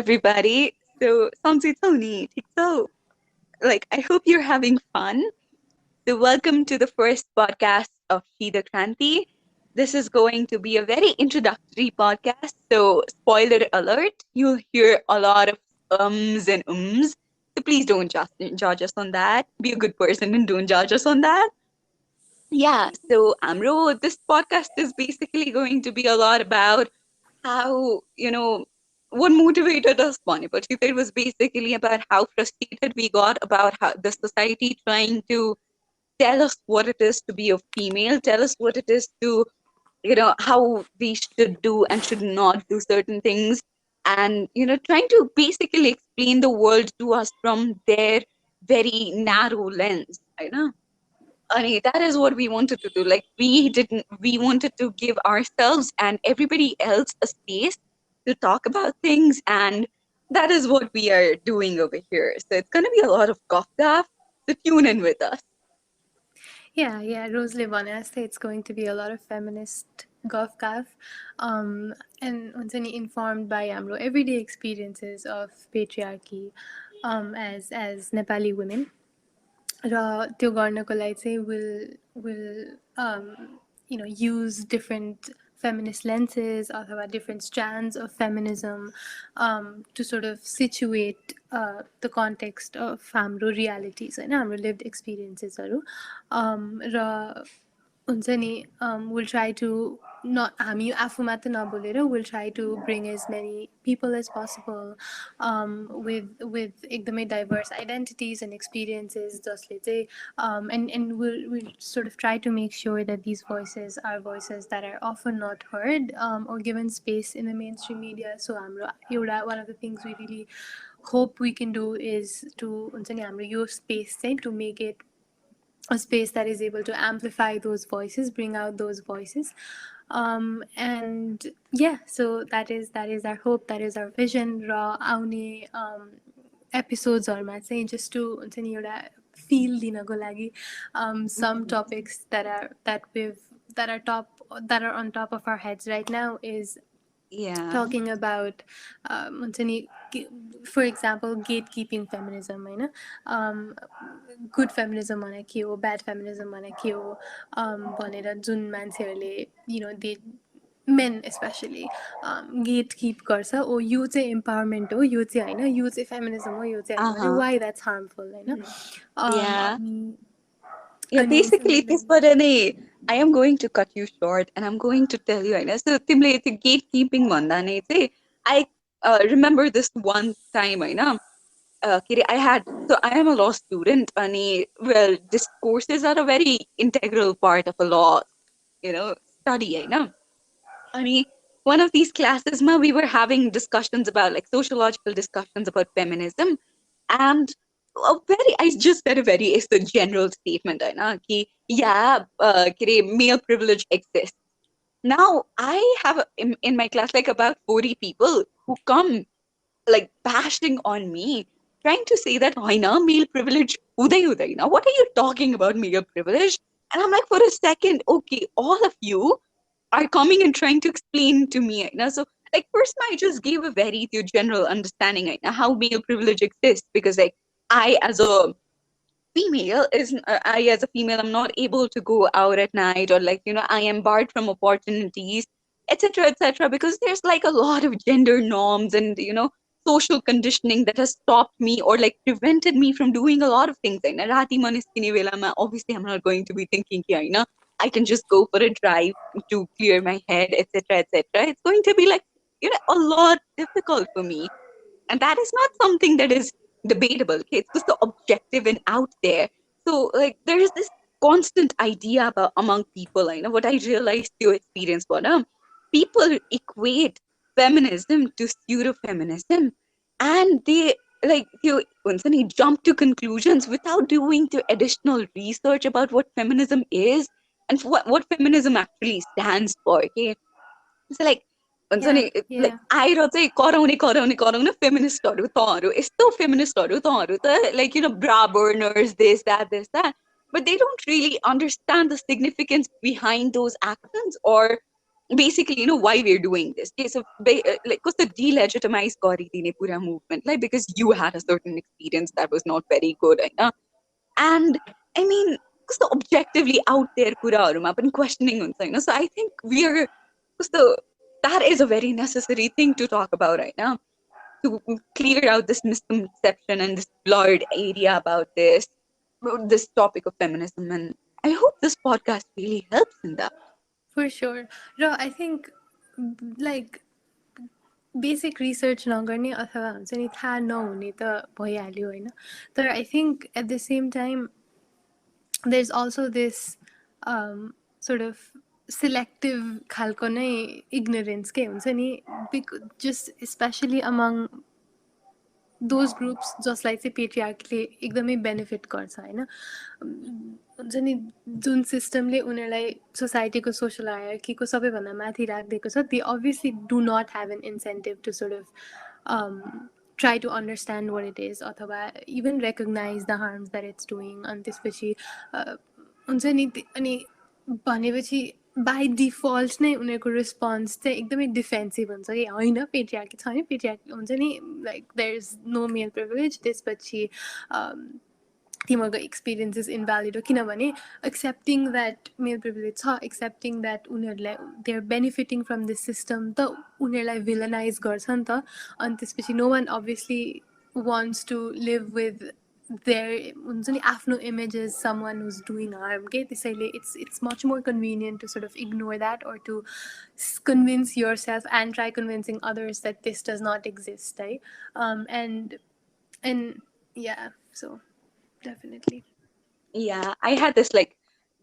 everybody. So, Samsi Tony, so, I hope you're having fun. So, welcome to the first podcast of SheTheKranti. This is going to be a very introductory podcast. So, spoiler alert, you'll hear a lot of ums and ums. So, please don't judge us on that. Be a good person and don't judge us on that. Yeah, so Amro, this podcast is basically going to be a lot about how, what motivated us, Panipat. It was basically about how frustrated we got about how the society trying to tell us what it is to be a female, tell us what it is to, how we should do and should not do certain things. And, trying to basically explain the world to us from their very narrow lens. I know. Ani, that is what we wanted to do. We wanted to give ourselves and everybody else a space to talk about things. And that is what we are doing over here. So it's going to be a lot of GuffGaff. So tune in with us. Yeah, Rose Livana say it's going to be a lot of feminist GuffGaff, and only informed by Amro everyday experiences of patriarchy, as Nepali women. र त्यो गर्नको लागि चाहिँ will use different feminist lenses अथवा different strands of feminism to sort of situate the context of हाम्रो realities होइन हाम्रो lived experiences र हुन्छ नि we'll try to not हामी आफू मात्र नबोलेर we'll try to bring as many people as possible with एकदमै diverse identities and experiences जसले चाहिँ and we'll sort of try to make sure that these voices are voices that are often not heard or given space in the mainstream media. So हाम्रो एउटा one of the things we really hope we can do is to हुन्छ नि हाम्रो यो space चाहिँ to make it a space that is able to amplify those voices, bring out those voices. And yeah, so that is our hope, that is our vision. Raw aune episodes or चाहिँ just to हुन्छ नि एउटा feel दिनको लागि some topics that are on top of our heads right now is Yeah. talking about for example gatekeeping feminism होइन good feminism भने के हो bad feminism भने के हो भनेर जुन मान्छेहरूले they men especially gatekeep गर्छ ओ यो चाहिँ empowerment हो यो चाहिँ होइन यो चाहिँ feminism हो यो चाहिँ होइन भने why that's harmful होइन Yeah. Yeah, अनि basically, this but I am going to cut you short and I'm going to tell you, so timle the gatekeeping bhanda nai चाहिँ I remember this one time, I had, so I am a law student, and well, discourses are a very integral part of a law, study, and one of these classes, we were having discussions about like sociological discussions about feminism, and I just said a very it's a general statement, yeah, male privilege exists. Now I have in my class like about 40 people who come like bashing on me, trying to say that male privilege, uday, now what are you talking about male privilege? And I'm like, for a second, okay, all of you are coming and trying to explain to me. So, like, first, I just gave a very general understanding how male privilege exists because, like, I as a I as a female, I'm not able to go out at night or like I am barred from opportunities, etc., etc. Because there's like a lot of gender norms and social conditioning that has stopped me or like prevented me from doing a lot of things. Like, rati maniskine velama, obviously, I'm not going to be thinking here, I can just go for a drive to clear my head, etc., etc. It's going to be like a lot difficult for me, and that is not something that is debatable. Okay, it's just so objective and out there. So like there is this constant idea about among people. What I realized through experience, people equate feminism to pseudo feminism, and they like you jump to conclusions without doing the additional research about what feminism is and what feminism actually stands for. Okay, so like हुन्छ नि like आएर चाहिँ कराउने फेमिनिस्टहरू तँहरू यस्तो फेमिनिस्टहरू तँहरू त like bra burners, this that but they don't really understand the significance behind those actions or basically, why we're doing this. Okay, so like, because the delegitimize garidine pura movement, like because you had a certain experience that was not very good, and I mean, because the objectively out there kuraharuma पनि questioning हुन्छ होइन. So I think we are, because that is a very necessary thing to talk about right now, to clear out this misconception and this blurred area about this topic of feminism. And I hope this podcast really helps in that. For sure. र I think like basic research नगर्ने अथवा हुन्छ नि थाहा नहुने त भइहाल्यो होइन, तर I think at the same time there's also this sort of selective खालको नै ignorance के हुन्छ नि, just especially among those groups जसलाई चाहिँ पेट्रियार्कीले एकदमै बेनिफिट गर्छ होइन. हुन्छ नि जुन सिस्टमले उनीहरूलाई सोसाइटीको सोसल हायरार्कीको सबैभन्दा माथि राखिदिएको छ, they obviously do not have an incentive to sort of try to understand what it is अथवा even recognize the harms that it's doing. अनि त्यसपछि हुन्छ नि, अनि भनेपछि बाई डिफल्ट नै उनीहरूको रेस्पोन्स चाहिँ एकदमै डिफेन्सिभ हुन्छ कि होइन पेट्रियार्की छैन, पेट्रियार्की हुन्छ नि, like there is no male privilege. त्यसपछि तिमीहरूको एक्सपिरियन्स इज इनभ्यालिड हो, किनभने एक्सेप्टिङ द्याट मेल प्रिभिलेज छ, एक्सेप्टिङ द्याट उनीहरूलाई they are benefiting from this system त उनीहरूलाई भिलनाइज गर्छ नि त. अनि त्यसपछि no one obviously wants to live with there हुन्छ नि आफ्नो image is someone who's doing harm के. त्यसैले it's much more convenient to sort of ignore that or to convince yourself and try convincing others that this does not exist, है. And yeah, so definitely. Yeah, I had this like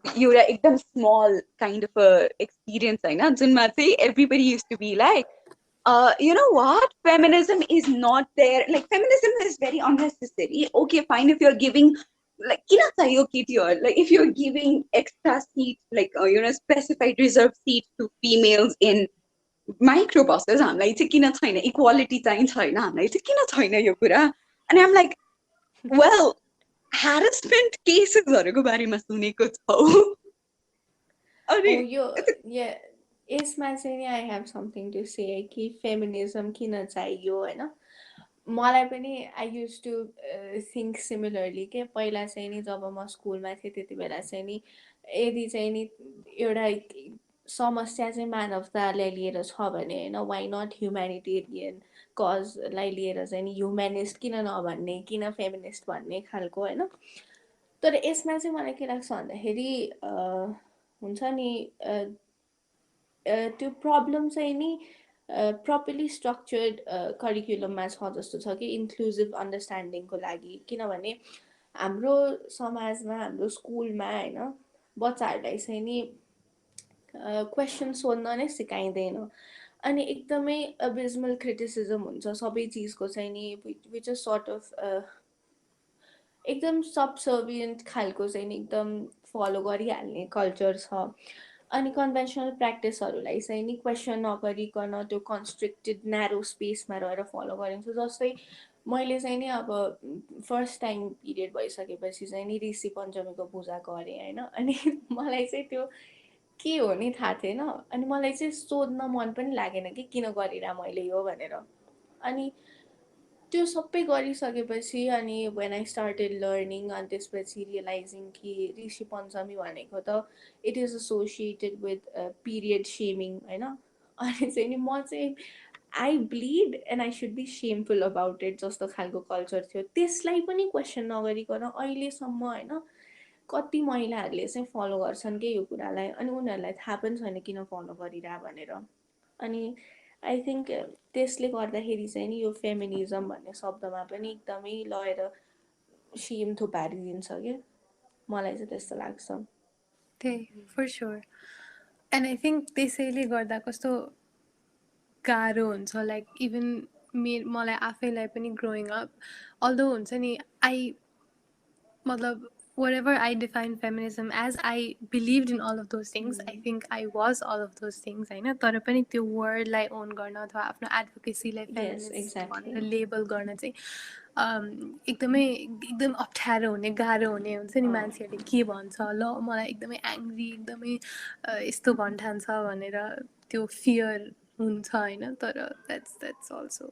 एउटा एकदम small kind of a experience होइन, जुनमा चाहिँ everybody used to be like, you know what, feminism is not there, like feminism is very unnecessary. Okay, fine, if you're giving like किन चाहियो केटीहरू, like if you're giving extra seats, like specified reserved seats to females in micro buses, हामीलाई चाहिँ किन छैन, equality चाहिन्छ होइन, हामीलाई चाहिँ किन छैन यो कुरा. अनि I'm like, well, harassment केसेसहरूको बारेमा सुनेको छौ? अनि Oh, yeah, यसमा चाहिँ नि I have something to say कि फेमिनिजम किन चाहियो होइन. मलाई पनि आई युज टु थिङ्क सिमिलरली के. पहिला चाहिँ नि जब म स्कुलमा थिएँ त्यति बेला चाहिँ नि यदि चाहिँ नि एउटा समस्या चाहिँ मानवतालाई लिएर छ भने होइन, वाइ नट ह्युम्यानिटेरियन कजलाई लिएर चाहिँ नि ह्युम्यानिस्ट किन नभन्ने, किन फेमिनिस्ट भन्ने खालको होइन. तर यसमा चाहिँ मलाई के लाग्छ भन्दाखेरि हुन्छ नि त्यो प्रब्लम चाहिँ नि प्रपरली स्ट्रक्चर्ड करिकुलममा छ जस्तो छ कि इन्क्लुजिभ अन्डरस्ट्यान्डिङको लागि. किनभने हाम्रो समाजमा हाम्रो स्कुलमा होइन बच्चाहरूलाई चाहिँ नि क्वेसन सोध्न नै सिकाइँदैन. अनि एकदमै अबिजमल क्रिटिसिजम हुन्छ सबै चिजको चाहिँ नि, विच इज सर्ट अफ एकदम सबसर्भियन्ट खालको चाहिँ नि एकदम फलो गरिहाल्ने कल्चर छ. अनि कन्भेन्सनल प्र्याक्टिसहरूलाई चाहिँ नि क्वेसन नगरिकन त्यो कन्स्ट्रिक्टेड न्यारो स्पेसमा रहेर फलो गरिन्छ. जस्तै मैले चाहिँ नि अब फर्स्ट टाइम पिरियड भइसकेपछि चाहिँ नि ऋषि पञ्चमीको पूजा गरेँ होइन. अनि मलाई चाहिँ त्यो के हो नि थाहा थिएन. अनि मलाई चाहिँ सोध्न मन पनि लागेन कि किन गरिरह मैले यो भनेर. अनि त्यो सबै गरिसकेपछि अनि वेन आई स्टार्टेड लर्निङ, अनि त्यसपछि रियलाइजिङ कि ऋषि पञ्चमी भनेको त it is associated with period shaming होइन. अनि चाहिँ नि म चाहिँ I bleed and I should be shameful about it जस्तो खालको कल्चर थियो. त्यसलाई पनि क्वेसन नगरिकन अहिलेसम्म होइन कति महिलाहरूले चाहिँ फलो गर्छन् कि यो कुरालाई, अनि उनीहरूलाई थाहा पनि छैन किन फलो गरिरह भनेर. अनि आई थिङ्क त्यसले गर्दाखेरि चाहिँ नि यो फेमिनिजम भन्ने शब्दमा पनि एकदमै लगेर सेम थुपारिदिन्छ कि. मलाई चाहिँ त्यस्तो लाग्छ. त्यही for sure. And I think त्यसैले गर्दा कस्तो गाह्रो हुन्छ, लाइक इभन मलाई आफैलाई पनि ग्रोइङ अप अल्दो हुन्छ नि, आई मतलब whatever I define feminism as, I believed in all of those things. I think I was all of those things होइन. तर पनि त्यो वर्डलाई ओन गर्न अथवा आफ्नो एडभोकेसीलाई फेमिनिस्ट भनेर लेबल गर्न चाहिँ एकदमै एकदम अप्ठ्यारो हुने गाह्रो हुने हुन्छ नि मान्छेहरूले के भन्छ ल मलाई एकदमै एङ्ग्री एकदमै यस्तो भन्ठान्छ भनेर त्यो फियर हुन्छ होइन तर that's also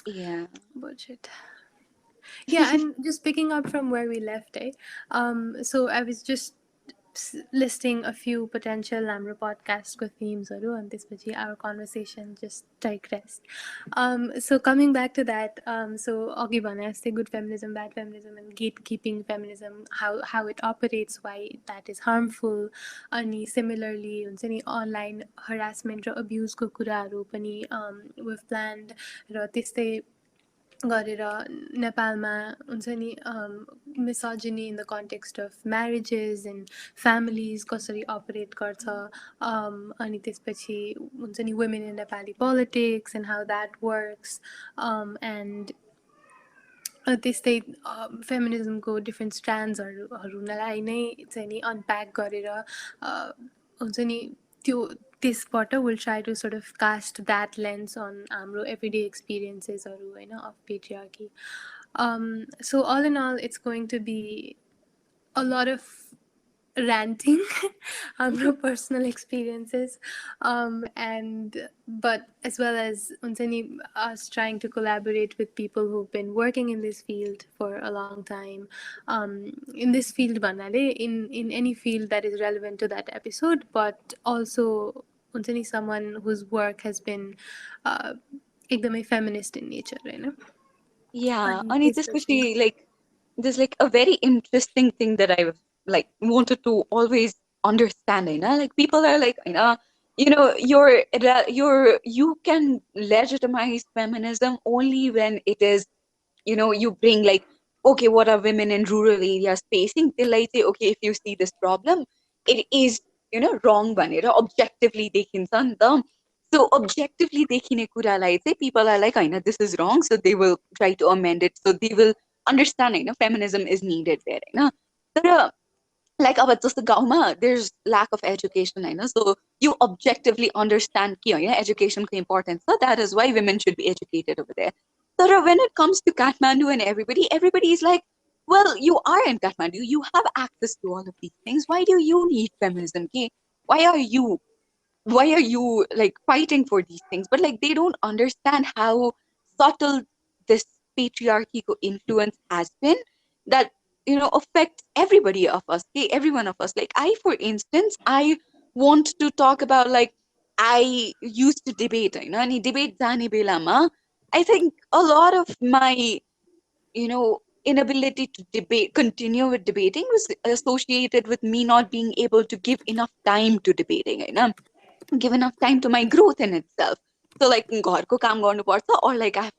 Yeah. bullshit. Yeah, and just picking up from where we left, so I was just listing a few potential Lamro podcast themes and this our conversation just digressed. So coming back to that, so Augie Bana say good feminism, bad feminism, and gatekeeping feminism, how it operates, why that is harmful, अनि similarly हुन्छ नि online harassment र abuse को कुराहरू पनि we've planned र त्यस्तै गरेर नेपालमा हुन्छ नि misogyny in the context of marriages end families कसरी अपरेट गर्छ अनि त्यसपछि हुन्छ नि women in Nepali politics and how that works end त्यस्तै फेमिनिजमको डिफ्रेन्ट स्ट्रान्ड्सहरूलाई नै चाहिँ नि अनप्याक गरेर हुन्छ नि त्यो त्यसबाट will try to sort of cast that lens on हाम्रो एभ्रिडे एक्सपिरियन्सेसहरू होइन of patriarchy so all in all it's going to be a lot of ranting on my personal experiences and but as well as us trying to collaborate with people who've been working in this field for a long time in this field banale in any field that is relevant to that episode but also someone whose work has been ekdamai feminist in nature right? Yeah, And and it's especially like there's like a very interesting thing that I've like wanted to always understand, you know, like people are like, you can legitimize feminism only when it is, you bring like, okay, what are women in rural areas facing? They like say, okay, if you see this problem, it is, wrong भनेर objectively देखिन्छ नि त. So objectively देखिने कुरालाई चाहिँ people are like, होइन, this is wrong, so they will try to amend it. So they will understand, होइन, feminism is needed there, होइन. तर like अब जस्तो गाउँमा there's lack of education, होइन. So you objectively understand कि होइन educationको importance छ, that is why women should be educated over there. तर when it comes to Kathmandu and everybody is like, well, you are in Kathmandu, you have access to all of these things. Why do you need feminism? Okay? Why are you like fighting for these things? But like they don't understand how subtle this patriarchy influence has been, that affects everybody of us, okay? Every one of us. Like I, for instance, I want to talk about, like, I used to debate, and debate jane belama, I think a lot of my inability to debate, continue with debating, was associated with me not being able to give enough time to debating, give enough time to my growth in itself. So like घरको काम गर्नुपर्छ, or like I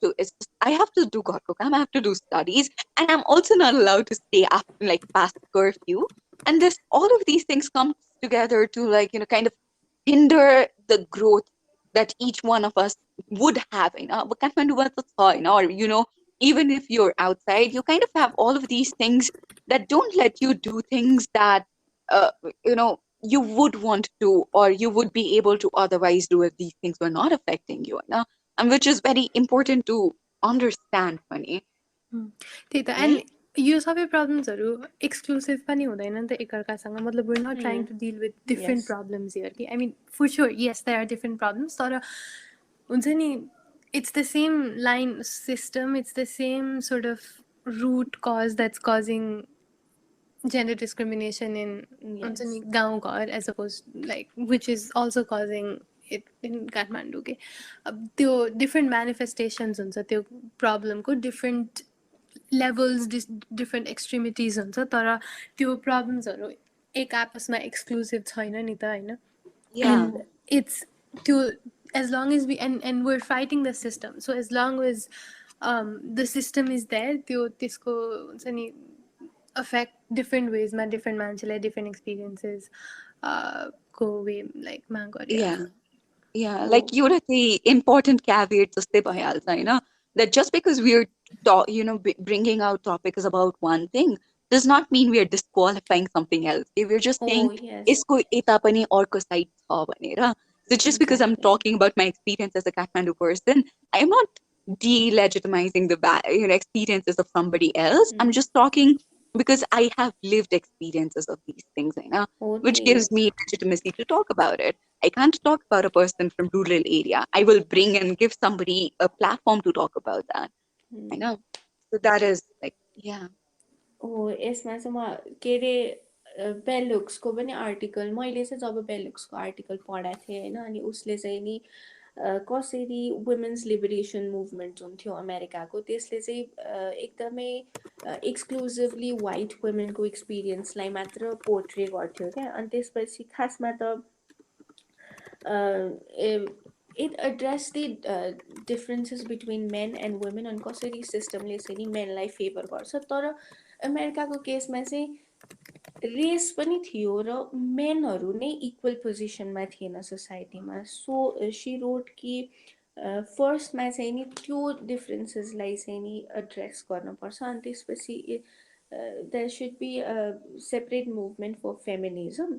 have to do घरको काम, I have to do studies, and I'm also not allowed to stay after like past curfew. And this, all of these things come together to like kind of hinder the growth that each one of us would have. But Kathmandu or even if you're outside, you kind of have all of these things that don't let you do things that uh, you know you would want to, or you would be able to otherwise do if these things were not affecting you, and which is very important to understand, Funny. त्यही त end यो सबै प्रब्लम्सहरू exclusive पनि हुँदैन नि त एकअर्कासँग मतलब we're not trying to deal with different problems here कि I mean for sure yes there are different problems तर हुन्छ नि it's the same line system, it's the same sort of root cause that's causing gender discrimination in हुन्छ नि गाउँघर as opposed like which is also causing it in Kathmandu के त्यो different manifestations हुन्छ त्यो प्रब्लमको different levels different extremities हुन्छ तर त्यो प्रब्लम्सहरू एक आपसमा एक्सक्लुसिभ छैन नि त होइन and it's to as long as we and we're fighting the system, so as long as the system is there त्यो त्यसको हुन्छ नि affect different ways मा different मान्छेलाई different experiences को way like मा गरिहाल्छ. Yeah, like एउटा चाहिँ important caveat जस्तै भइहाल्छ, होइन, that just because we're bringing out topics about one thing does not mean we're disqualifying something else. We're just saying यसको यता पनि अर्को side छ भनेर. So just because I'm talking about my experience as a Kathmandu person, I'm not delegitimizing the experiences of somebody else. I'm just talking because I have lived experiences of these things, you know, हो which त्यही gives me legitimacy to talk about it. I can't talk about a person from rural area. I will bring and give somebody a platform to talk about that. I know. So that is like, yeah. हो यसमा चाहिँ म के अरे बेलुक्सको पनि article मैले चाहिँ जब बेलुक्सको आर्टिकल पढाएको थिएँ होइन अनि उसले चाहिँ नि कसरी वुमेन्स लिबरेसन मुभमेन्ट हुन्थ्यो अमेरिकाको त्यसले चाहिँ एकदमै एक्सक्लुजिभली वाइट वुमेनको एक्सपिरियन्सलाई मात्र पोर्ट्रे गर्थ्यो क्या अनि त्यसपछि खासमा त it addressed the differences between men and women अनि कसरी सिस्टमले चाहिँ नि मेनलाई फेभर गर्छ तर अमेरिकाको केसमा चाहिँ रेस पनि थियो र मेनहरू नै इक्वल पोजिसनमा थिएन सोसाइटीमा सो सी रोड कि फर्स्टमा चाहिँ नि त्यो डिफ्रेन्सेसलाई चाहिँ नि एड्रेस गर्नुपर्छ अनि त्यसपछि there should be separate movement for feminism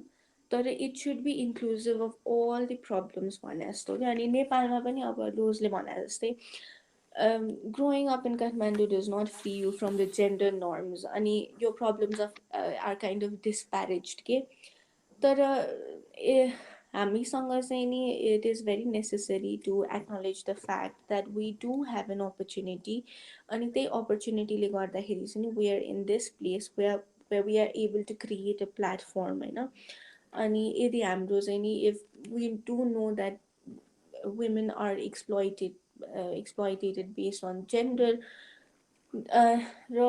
तर it should be inclusive of all the problems भने जस्तो क्या अनि नेपालमा पनि अब लोजले भने जस्तै growing up in Kathmandu does not free you from the gender norms अनि your problems are kind of disparaged के तर हामीसँग चाहिँ नि it is very necessary to acknowledge the fact that we do have an opportunity अनि त्यही opportunityले गर्दाखेरि चाहिँ नि we are in this place where we are able to create a platform होइन अनि यदि हाम्रो चाहिँ नि if we do know that women are exploited based on gender र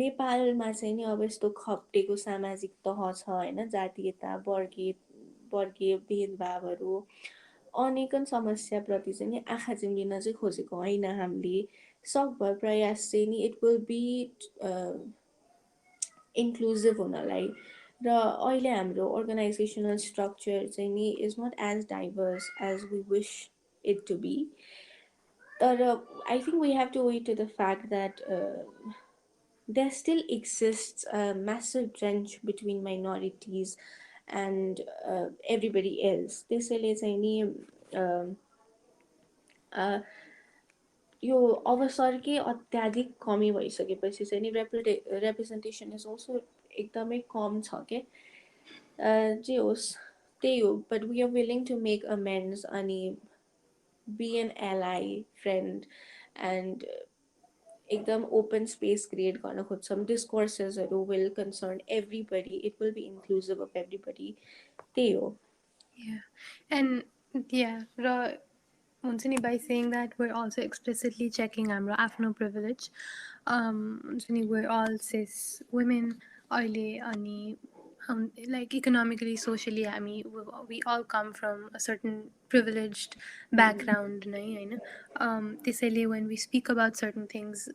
नेपालमा चाहिँ नि अब यस्तो खप्टेको सामाजिक तह छ होइन जातीयता वर्गीय भेदभावहरू अनेकन समस्याप्रति चाहिँ नि आँखा चिम्लिन चाहिँ खोजेको होइन हामीले सकभर प्रयास चाहिँ नि इट विल बी इन्क्लुजिभ हुनलाई र अहिले हाम्रो अर्गनाइजेसनल स्ट्रक्चर चाहिँ नि is not as diverse as we wish it to be तर I think we have to wait to the fact that there still exists a massive trench between minorities and everybody else. त्यसैले चाहिँ नि यो अवसरकै अत्याधिक कमी भइसकेपछि चाहिँ नि representation is also एकदमै कम छ के जे होस् त्यही हो but we are willing to make amends अनि be an ally friend and एकदम ओपन स्पेस क्रिएट गर्न खोज्छौँ डिस्कोर्सेसहरू will concern everybody it will be inclusive of everybody त्यही हो and yeah हुन्छ नि by saying that we're also explicitly checking हाम्रो आफ्नो privilege हुन्छ नि we're all cis women अहिले अनि like economically socially we all come from a certain privileged background नै हैन त्यसैले when we speak about certain things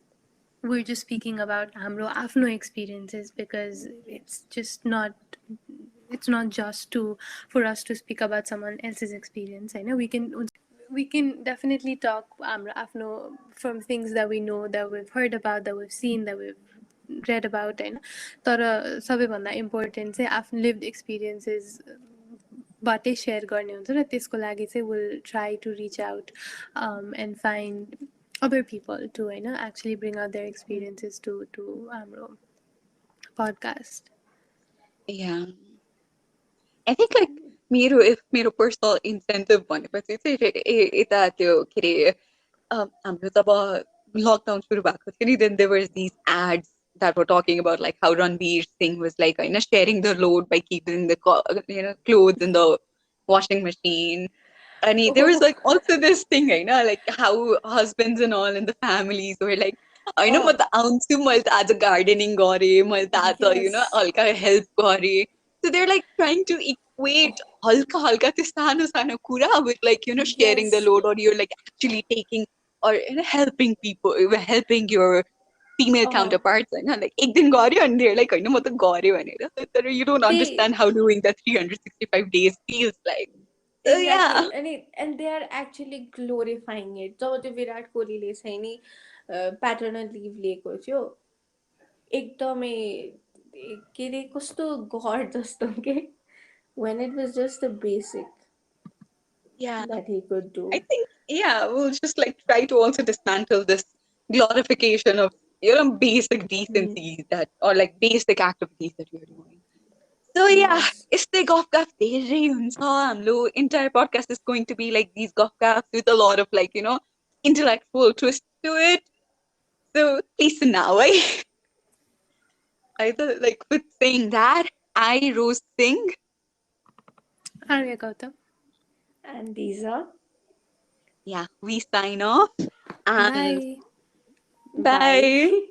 we're just speaking about हाम्रो आफ्नो experiences because it's not just for us to speak about someone else's experience Hahn we can definitely talk हाम्रो आफ्नो from things that we know that we've heard about that we've seen that we've read about हैन तर सबैभन्दा important चाहिँ आफ्नो lived experiences बाटै share गर्ने हुन्छ र त्यसको लागि चाहिँ we'll try to reach out and find other people to actually bring out their experiences to हाम्रो podcast. Yeah. I think like if मेरो personal incentive भनेपछि चाहिँ यता त्यो के अरे हाम्रो जब lockdown सुरु भएको थियो नि then there were these ads that were talking about like how Ranveer Singh was like sharing the load by keeping the clothes in the washing machine. And there was like also this thing, like how husbands and all in the families were like, I know what the आउँछु मैले त आज gardening गरेँ मैले त आज हल्का help गरेँ. So they're like trying to equate halka halka त्यो सानो सानो कुरा with like sharing the load or you're like actually taking or helping people, helping your female counterparts like एक दिन गर्यो and they're like होइन म त गर्यो भनेर तर you don't understand how doing that 365 days feels like. So Exactly. yeah. And they are actually glorifying it. जब त्यो विराट कोहलीले चाहिँ नि प्याटर्नल लिभ लिएको थियो एकदमै के अरे कस्तो गड जस्तो के when it was just a basic Yeah, that he could I do. think, yeah, we'll just like try to also dismantle this glorification of, basic Mm. decencies that, or like basic activities that you're doing. So yeah, Yes. इससे GuffGaff दे रही हूँ हम लोग. Entire podcast is going to be like these GuffGaffs with a lot of like, intellectual twist to it. So listen now, I thought like with saying that, I Rose Singh. Arya Gautam. And these are Yeah, we sign off and Bye. bye. bye.